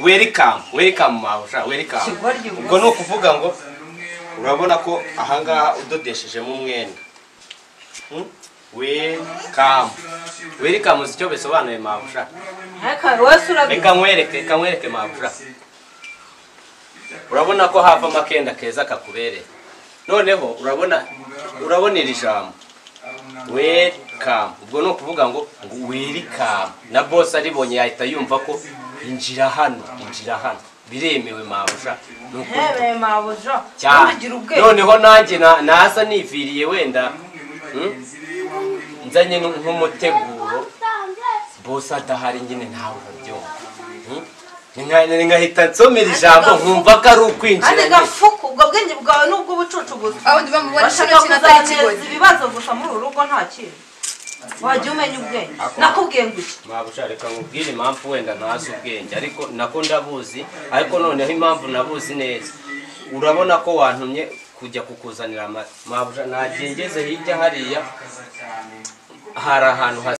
welcome mabuja welcome ubwo no kuvuga ngo urabona ko ahangaha udodeshejemo umwenda welcome zicyo besobanuye mabuja reka nkwereke mabuja urabona ko hava makenda keza kakubereye noneho urabona iri jambo welcome ubwo no kuvuga ngo welcome na boss aribonye yahita yumva ko injira hano biremewe mabuja hebe mabuja noneho nanjye nasa niviriye wenda nzanye nk'umuteguro boss adahari nyine ntawe ubyumva ngahita nsomera ijambo nkumva ko ari ukwinjira ande gafuku ubwo bwenge bwawe nubwo bucucu gusa abo ndibamubona kino kinatari kigoye ibibazo gusa muri urugo nta kintu wajya umenya ubwenge nakubwiye ngo iki mabuja reka nkubwire impamvu wenda ntazi ubwenge ariko nako ndabuzi ariko noneho impamvu nabuzi neza urabona ko wantumye kujya kukuzanira mabuja nagengeze hirya hariya hari ahantu